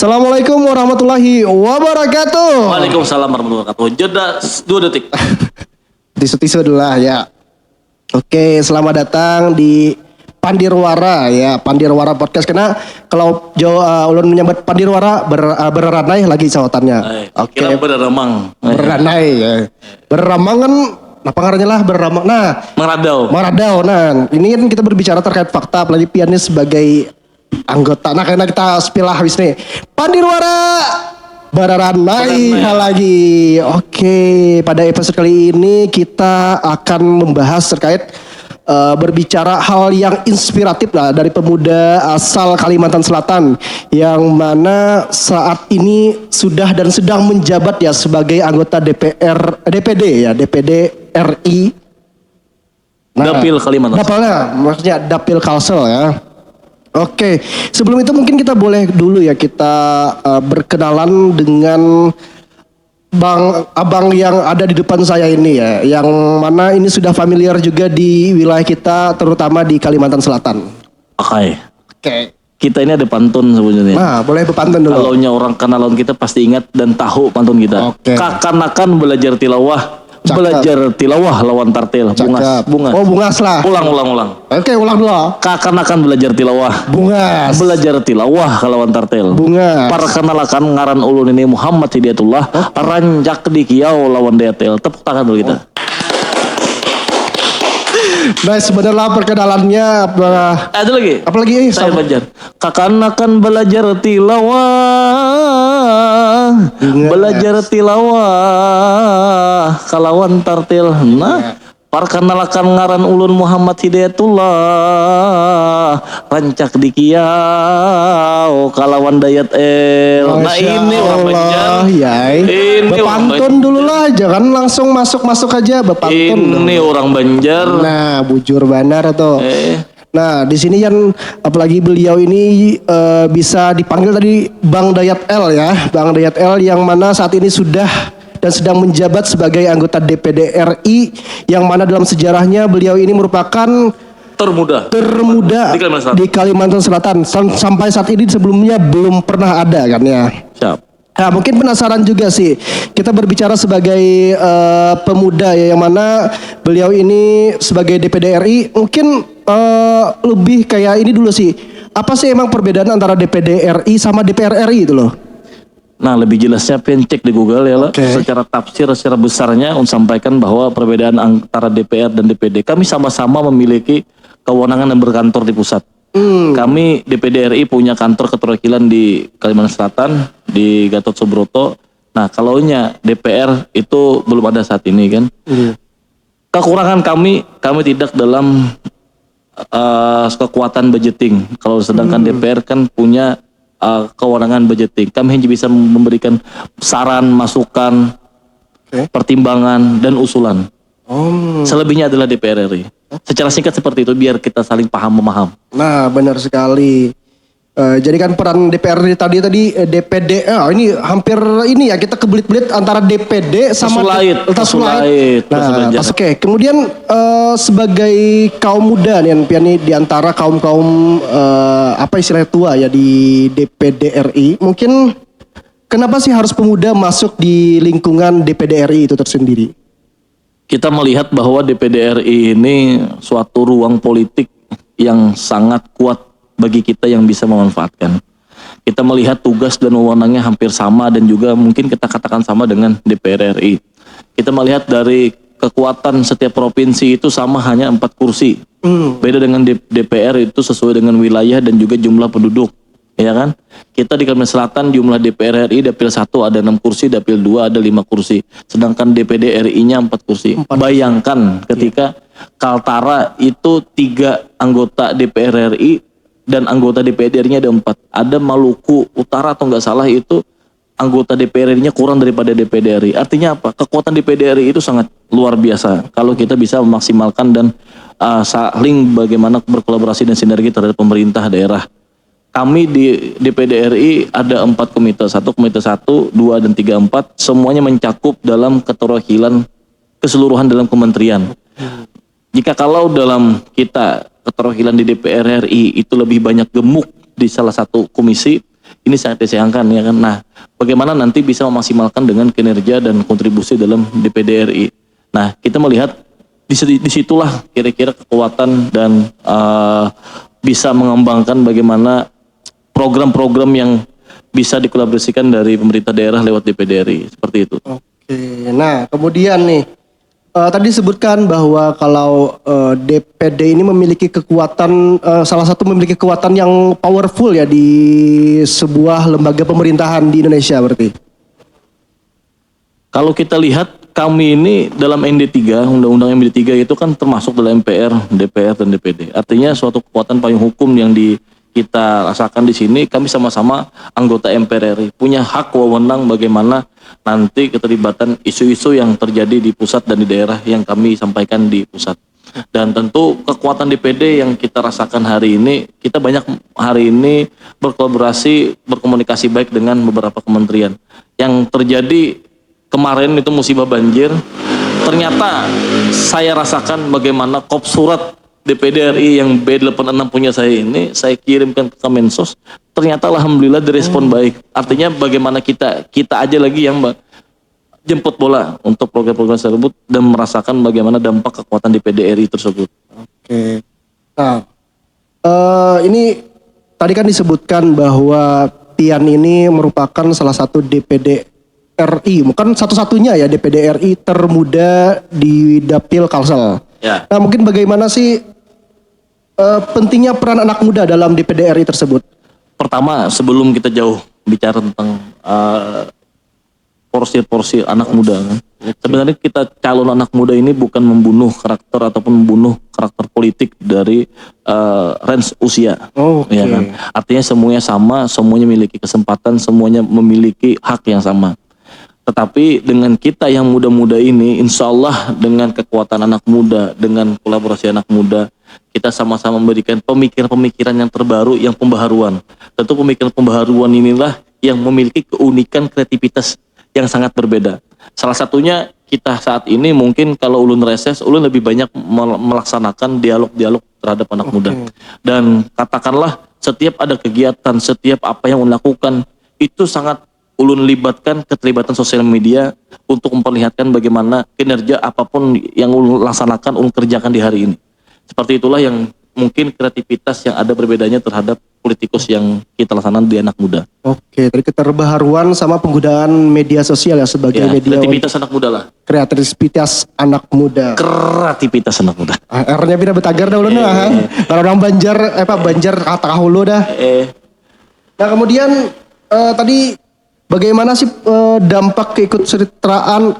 Assalamualaikum warahmatullahi wabarakatuh. Waalaikumsalam warahmatullahi wabarakatuh. Jeda 2 detik. Tisu-tisu dulu lah ya. Oke, selamat datang di Pandirwara ya, Pandirwara Podcast. Karena kalau ulun menyambut Pandirwara bereranai lagi sautannya. Oke. Kira beremang. Bereranai ya. Bereramang kan apa ngarannya lah bereramang. Nah, Meradau. Nah, ini kan kita berbicara terkait fakta apalagi pianis sebagai anggota. Nah, karena kita spilah wis nih. Pandirwara Bararanai lagi. Oke, pada episode kali ini kita akan membahas terkait berbicara hal yang inspiratif lah dari pemuda asal Kalimantan Selatan yang mana saat ini sudah dan sedang menjabat ya sebagai anggota DPD RI. Dapil Kalimantan. Dapilnya, maksudnya Dapil Kalsel ya. Oke, sebelum itu mungkin kita boleh dulu ya kita berkenalan dengan abang yang ada di depan saya ini ya, yang mana ini sudah familiar juga di wilayah kita, terutama di Kalimantan Selatan. Oke. Kita ini ada pantun sebenarnya. Nah, boleh berpantun dulu. Kalaunya orang kenalon kita pasti ingat dan tahu pantun kita. Oke. Kakanakan belajar tilawah. Cakep. Belajar tilawah lawan tartil. Bungas. Oh, bungas lah. Ulang. Oke, ulang dulu. Kakanakan belajar tilawah. Bungas. Belajar tilawah lawan tartil. Bungas. Perkenalkan ngaran ulun ini Muhammad Hidayatullah. Ranjak di kiau lawan deatel. Tepuk tangan dulu kita. Nah, sebenarnya perkenalannya Ada lagi? apalagi Saya belajar. Kakanakan belajar tilawah. Belajar tilawah kalawan tartil. Nah, perkenalkan ngaran ulun Muhammad Hidayatullah. Rancak di kiau kalawan dayat el. Nah, ini orang Banjar. Ini bepantun dulu lah, jangan langsung masuk aja bepantun. Ini orang Banjar. Nah, bujur banar atau. Nah, di sini kan apalagi beliau ini bisa dipanggil tadi Bang Dayat L ya, Bang Dayat L yang mana saat ini sudah dan sedang menjabat sebagai anggota DPD RI yang mana dalam sejarahnya beliau ini merupakan termuda di Kalimantan Selatan. Sampai saat ini sebelumnya belum pernah ada kan ya. Siap. Nah, mungkin penasaran juga sih. Kita berbicara sebagai pemuda ya, yang mana beliau ini sebagai DPD RI mungkin lebih kayak ini dulu sih. Apa sih emang perbedaan antara DPD RI sama DPR RI itu loh? Nah, lebih jelasnya cek di Google ya lah. Secara tafsir secara besarnya sampaikan bahwa perbedaan antara DPR dan DPD, kami sama-sama memiliki kewenangan dan berkantor di pusat. Kami DPD RI punya kantor keterwakilan di Kalimantan Selatan di Gatot Subroto. Nah, kalaunya DPR itu belum ada saat ini kan. Kekurangan kami tidak dalam kekuatan budgeting. Kalau sedangkan DPR kan punya kewenangan budgeting. Kami hanya bisa memberikan saran, masukan, pertimbangan dan usulan. Selebihnya adalah DPR RI. Secara singkat seperti itu biar kita saling memaham. Nah, benar sekali. Jadi kan peran DPR tadi DPD ini hampir ini ya, kita kebelit-belit antara DPD sama Tasulait. Nah, oke. Kemudian sebagai kaum muda nih piani di antara kaum apa istilahnya tua ya di DPD RI, mungkin kenapa sih harus pemuda masuk di lingkungan DPD RI itu tersendiri? Kita melihat bahwa DPD RI ini suatu ruang politik yang sangat kuat bagi kita yang bisa memanfaatkan. Kita melihat tugas dan wewenangnya hampir sama dan juga mungkin kita katakan sama dengan DPR RI. Kita melihat dari kekuatan setiap provinsi itu sama, hanya 4 kursi. Beda dengan DPR itu sesuai dengan wilayah dan juga jumlah penduduk. Ya kan? Kita di Kalimantan Selatan jumlah DPR RI Dapil 1 ada 6 kursi, Dapil 2 ada 5 kursi. Sedangkan DPD RI-nya 4 kursi. Bayangkan ketika Kaltara itu 3 anggota DPR RI dan anggota DPD RI-nya ada 4. Ada Maluku Utara atau nggak salah itu anggota DPR RI-nya kurang daripada DPD RI. Artinya apa? Kekuatan DPD RI itu sangat luar biasa kalau kita bisa memaksimalkan dan saling bagaimana berkolaborasi dan sinergi terhadap pemerintah daerah. Kami di DPD RI ada 4 komite, 1 komite 1, 2 dan 3, 4, semuanya mencakup dalam keterwakilan keseluruhan dalam kementerian. Jika kalau dalam kita keterwakilan di DPR RI itu lebih banyak gemuk di salah satu komisi, ini sangat disayangkan ya kan. Nah, bagaimana nanti bisa memaksimalkan dengan kinerja dan kontribusi dalam DPD RI. Nah, kita melihat disitulah kira-kira kekuatan dan bisa mengembangkan bagaimana program-program yang bisa dikolaborasikan dari pemerintah daerah lewat DPD RI, seperti itu. Oke, nah kemudian nih, tadi disebutkan bahwa kalau DPD ini memiliki kekuatan, salah satu memiliki kekuatan yang powerful ya di sebuah lembaga pemerintahan di Indonesia berarti. Kalau kita lihat kami ini dalam MD3, Undang-Undang MD3 itu kan termasuk dalam MPR, DPR, dan DPD. Artinya suatu kekuatan payung hukum yang kita rasakan di sini, kami sama-sama anggota MPR RI, punya hak wewenang bagaimana nanti keterlibatan isu-isu yang terjadi di pusat dan di daerah yang kami sampaikan di pusat. Dan tentu kekuatan DPD yang kita rasakan hari ini, kita banyak hari ini berkolaborasi, berkomunikasi baik dengan beberapa kementerian. Yang terjadi kemarin itu musibah banjir, ternyata saya rasakan bagaimana kop surat DPD RI yang B86 punya saya ini, saya kirimkan ke Kemensos, ternyata alhamdulillah direspon baik. Artinya bagaimana kita aja lagi yang jemput bola untuk program-program tersebut dan merasakan bagaimana dampak kekuatan DPD RI tersebut. Oke. Nah, ini tadi kan disebutkan bahwa Pian ini merupakan salah satu DPD RI, bukan satu-satunya ya DPD RI termuda di Dapil Kalsel. Ya. Nah, mungkin bagaimana sih pentingnya peran anak muda dalam DPD RI tersebut? Pertama, sebelum kita jauh bicara tentang porsi anak muda, kan? Sebenarnya kita calon anak muda ini bukan membunuh karakter ataupun membunuh karakter politik dari range usia. Oke. Ya kan? Artinya semuanya sama, semuanya memiliki kesempatan, semuanya memiliki hak yang sama. Tetapi dengan kita yang muda-muda ini, insya Allah dengan kekuatan anak muda, dengan kolaborasi anak muda, kita sama-sama memberikan pemikiran-pemikiran yang terbaru, yang pembaharuan. Tentu pemikiran pembaharuan inilah yang memiliki keunikan kreativitas yang sangat berbeda. Salah satunya kita saat ini mungkin kalau ulun reses, ulun lebih banyak melaksanakan dialog-dialog terhadap anak muda. Dan katakanlah setiap ada kegiatan, setiap apa yang ulun lakukan, itu sangat ulun libatkan keterlibatan sosial media untuk memperlihatkan bagaimana kinerja apapun yang ulun laksanakan, ulun kerjakan di hari ini. Seperti itulah yang mungkin kreativitas yang ada berbedanya terhadap politikus yang kita laksanakan di anak muda. Oke, dari keterbaharuan sama penggunaan media sosial ya sebagai media. Kreativitas anak muda lah. Kreativitas anak muda. Kreativitas anak muda. R-nya bina betagar dah ulun nah. Kalau orang Banjar, Banjar kata hulu dah. Nah kemudian tadi bagaimana sih dampak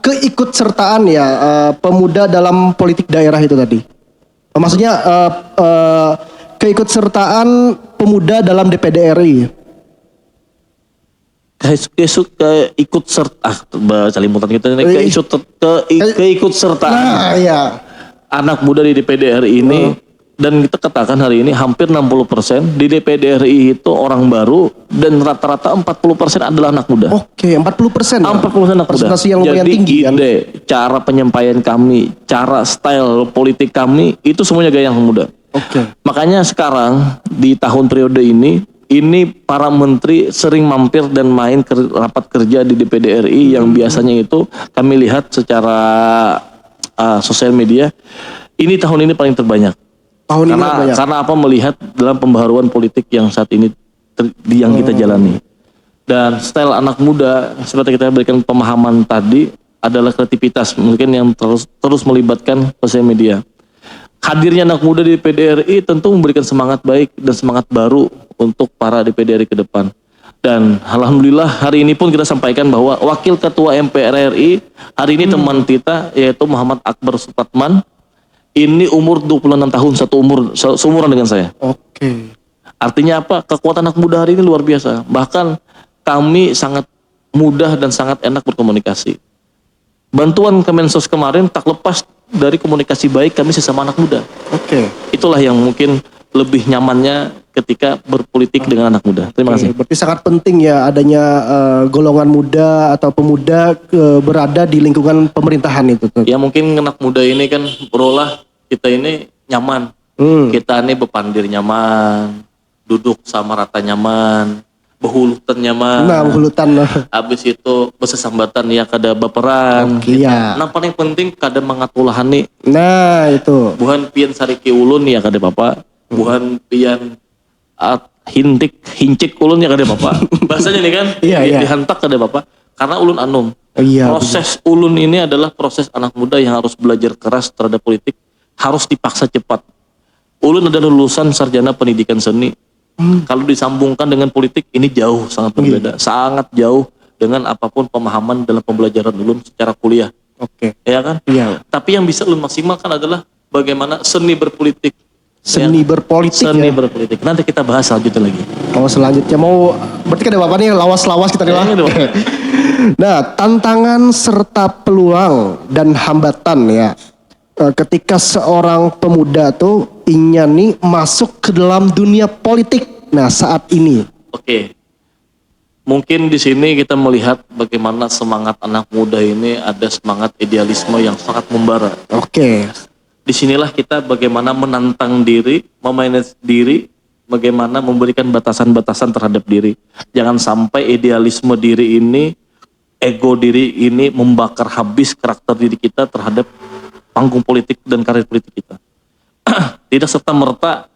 keikutsertaan ya pemuda dalam politik daerah itu tadi? Maksudnya keikutsertaan pemuda dalam DPD RI. Keikutsertaan. Nah, iya. Anak muda di DPD RI ini dan kita katakan hari ini hampir 60% di DPD RI itu orang baru dan rata-rata 40% adalah anak muda. Oke, 40%. 40% anak muda. Presentasi yang lumayan Jadi tinggi kan. ide, cara penyampaian kami, cara style politik kami itu semuanya gaya yang muda. Oke. Makanya sekarang di tahun periode ini para menteri sering mampir dan main ke rapat kerja di DPD RI yang biasanya itu kami lihat secara sosial media. Ini tahun ini paling terbanyak. Karena apa, melihat dalam pembaharuan politik yang saat ini yang kita jalani. Dan style anak muda seperti kita berikan pemahaman tadi adalah kreativitas mungkin yang terus melibatkan sosial media. Hadirnya anak muda di DPD RI tentu memberikan semangat baik dan semangat baru untuk para DPD RI ke depan. Dan alhamdulillah hari ini pun kita sampaikan bahwa Wakil Ketua MPR RI hari ini teman kita yaitu Muhammad Akbar Supratman. Ini umur 26 tahun, seumuran dengan saya. Oke. Artinya apa? Kekuatan anak muda hari ini luar biasa. Bahkan kami sangat mudah dan sangat enak berkomunikasi. Bantuan Kemensos kemarin tak lepas dari komunikasi baik kami sesama anak muda. Oke. Itulah yang mungkin lebih nyamannya ketika berpolitik dengan anak muda. Terima kasih. Berarti sangat penting ya adanya golongan muda atau pemuda berada di lingkungan pemerintahan itu. Ya mungkin anak muda ini kan berolah kita ini nyaman. Kita ini bepandir nyaman, duduk sama rata nyaman. behulutannya mah. Nah, hulutan lah. Habis itu besesambatan ya kada baperan. Oke, iya. Nah paling penting kada mangatulahani. Nah, itu. Buhan pian sariki ulun ya kada apa. Buhan pian hincik ulun ya kada apa. Bahasanya nih kan. Iya, iya. Dihantak kada apa. Karena ulun anum. Iya. Proses ulun ini adalah proses anak muda yang harus belajar keras terhadap politik. Harus dipaksa cepat. Ulun adalah lulusan sarjana pendidikan seni. Kalau disambungkan dengan politik ini jauh sangat berbeda, sangat jauh dengan apapun pemahaman dalam pembelajaran ulun secara kuliah. Oke. Ya kan? Iya. Tapi yang bisa ulun maksimalkan adalah bagaimana seni berpolitik. Seni berpolitik Seni ya. berpolitik. Nanti kita bahas selanjutnya lagi. Kalau selanjutnya mau berarti kan ada bapak nih lawas-lawas kita nih lah. Nah, tantangan serta peluang dan hambatan ya. Ketika seorang pemuda tuh ingin nih masuk ke dalam dunia politik. Nah, saat ini. Oke. Mungkin di sini kita melihat bagaimana semangat anak muda ini ada semangat idealisme yang sangat membara. Oke. Disinilah kita bagaimana menantang diri, memanage diri, bagaimana memberikan batasan-batasan terhadap diri. Jangan sampai idealisme diri ini, ego diri ini membakar habis karakter diri kita terhadap panggung politik dan karir politik kita. Tidak serta-merta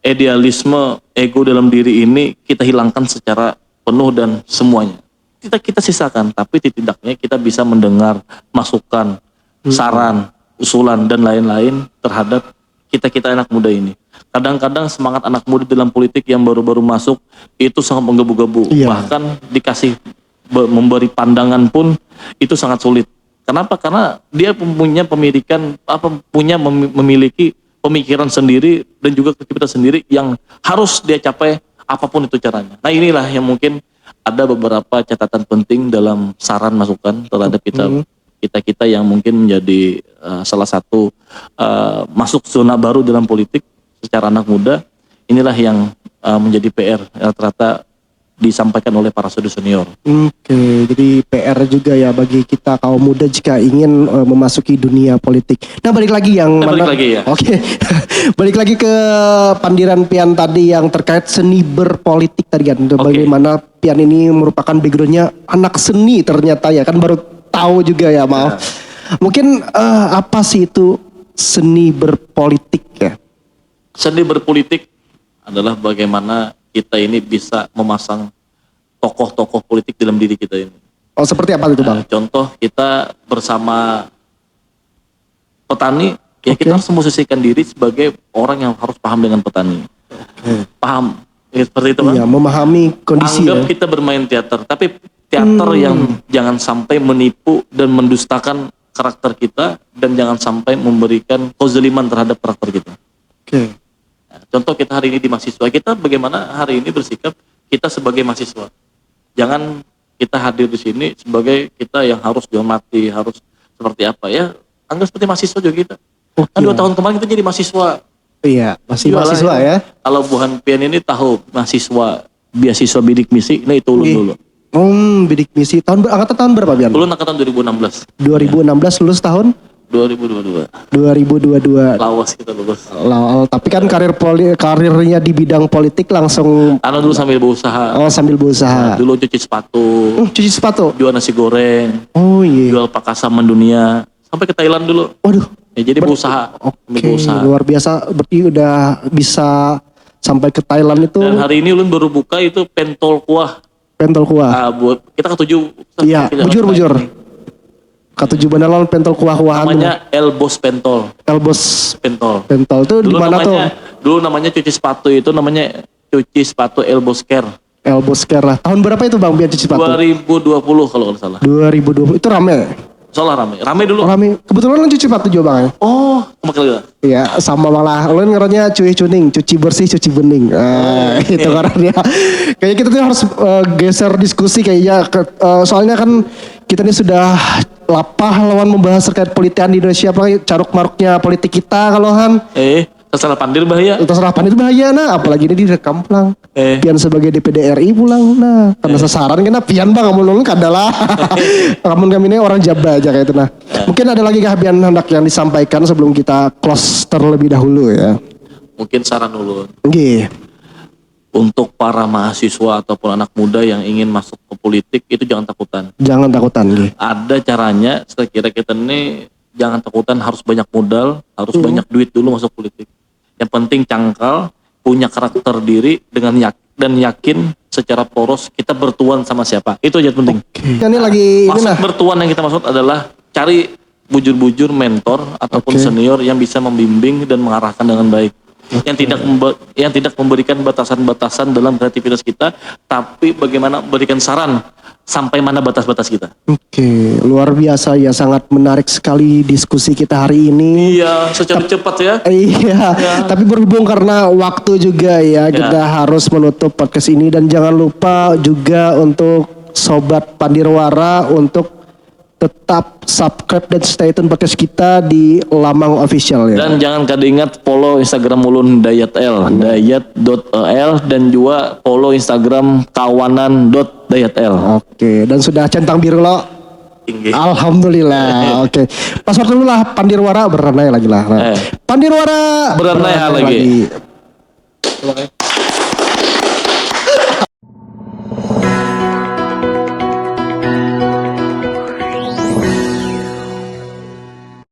idealisme, ego dalam diri ini kita hilangkan secara penuh dan semuanya. Kita sisakan, tapi setidaknya kita bisa mendengar masukan, saran, usulan dan lain-lain terhadap kita anak muda ini. Kadang-kadang semangat anak muda dalam politik yang baru-baru masuk itu sangat menggebu-gebu. Iya. Bahkan dikasih memberi pandangan pun itu sangat sulit. Kenapa? Karena dia memiliki pemikiran sendiri dan juga kreativitas sendiri yang harus dia capai apapun itu caranya. Nah inilah yang mungkin ada beberapa catatan penting dalam saran masukan terhadap kita yang mungkin menjadi salah satu masuk zona baru dalam politik secara anak muda. Inilah yang menjadi PR rata-rata disampaikan oleh para senior. Oke, jadi PR juga ya bagi kita kaum muda jika ingin memasuki dunia politik. Nah, balik lagi yang Balik lagi ya. Oke. Balik lagi ke pandiran Pian tadi yang terkait seni berpolitik tadi kan. Bagaimana Pian ini merupakan backgroundnya anak seni ternyata ya kan, baru tahu juga ya, maaf. Mungkin apa sih itu seni berpolitik ya? Seni berpolitik adalah bagaimana kita ini bisa memasang tokoh-tokoh politik dalam diri kita ini. Oh, seperti apa itu, Bang? Contoh kita bersama petani, ya kita harus memposisikan diri sebagai orang yang harus paham dengan petani. Paham, ya, seperti itu kan? Iya, memahami kondisi. Anggap kita bermain teater, tapi teater yang jangan sampai menipu dan mendustakan karakter kita dan jangan sampai memberikan kezaliman terhadap karakter kita. Oke. Contoh kita hari ini di mahasiswa, kita bagaimana hari ini bersikap kita sebagai mahasiswa. Jangan kita hadir di sini sebagai kita yang harus dihormati, harus seperti apa ya. Anggap seperti mahasiswa juga kita. Kan 2 tahun kemarin kita jadi mahasiswa. Iya, masih mahasiswa ya. Kalau Buhan Pian ini tahu mahasiswa, beasiswa bidik misi, nah itu dulu. Bidik misi. Angkatan tahun berapa, Pian? Ulun angkatan 2016. 2016 lulus tahun? 2022. 2022. Lawas kita lulus. Tapi kan karirnya di bidang politik langsung Dulu sambil berusaha. Oh, sambil berusaha. Dulu cuci sepatu, Cuci sepatu. jual nasi goreng, Oh iya. jual pakasa mendunia, sampai ke Thailand dulu. Waduh. Ya, jadi berusaha. Sambil Oke, berusaha. luar biasa. Berarti udah bisa sampai ke Thailand itu. Dan hari ini ulun baru buka itu pentol kuah. Pentol kuah. Buat kita ketujuh. Iya, bujur. Ketujuh beneran pentol kuah-kuahan. Namanya Elbos Pentol. Elbos Pentol. pentol tuh di mana tuh? Dulu namanya cuci sepatu itu namanya cuci sepatu Elbos Care. Elbos Care lah. Tahun berapa itu, Bang, biar cuci sepatu? 2020 kalau nggak salah. 2020. Itu rame. Soalnya rame dulu. Rame. Kebetulan lu cuci sepatu juga, Bang. Oh, kemarin. Iya, sama malah. Lu ngeronnya cuci cuning, cuci bersih, cuci bening. Itu karena kayaknya kita tuh harus geser diskusi kayaknya. Soalnya kan kita ini sudah lapah lawan membahas terkait politik di Indonesia, apa caruk maruknya politik kita kalau Han. Terserah pandir bahaya. Terserah pan itu bahaya, nah apalagi ini direkam pulang. Pian sebagai DPD RI pulang, nah karena sasaran kena Pian Bang, ngomong kadalah. Kamu kami ini orang Jabar aja kayak itu nah. Mungkin ada lagi kah Pian hendak yang disampaikan sebelum kita close terlebih dahulu ya. Mungkin saran dulu. Nggih. untuk para mahasiswa ataupun anak muda yang ingin masuk ke politik itu jangan takutan. Jangan takutan gitu. Ada caranya, saya kira kita ini jangan takutan, harus banyak modal, harus banyak duit dulu masuk politik. Yang penting cangkal, punya karakter diri dan yakin secara poros kita bertuan sama siapa. Itu aja penting. Ini lagi Maksud bertuan yang kita maksud adalah cari bujur-bujur mentor ataupun senior yang bisa membimbing dan mengarahkan dengan baik. Yang tidak memberikan batasan-batasan dalam kreativitas kita, tapi bagaimana memberikan saran sampai mana batas-batas kita. Oke, luar biasa ya, sangat menarik sekali diskusi kita hari ini. Iya, secara cepat ya. Iya, tapi berhubung karena waktu juga ya, kita harus menutup podcast ini, dan jangan lupa juga untuk Sobat Pandirwara untuk tetap subscribe dan stay tune podcast kita di Lamang Official ya. Dan jangan kada ingat follow Instagram Ulun Dayat.l, dayat.el, dan juga follow Instagram kawanan.dayat.l. Oke, dan sudah centang biru lo. Tinggi. Alhamdulillah. Oke. Password dulu lah, Pandirwara berenai lagi lah. Nah. Pandirwara Berenai lagi.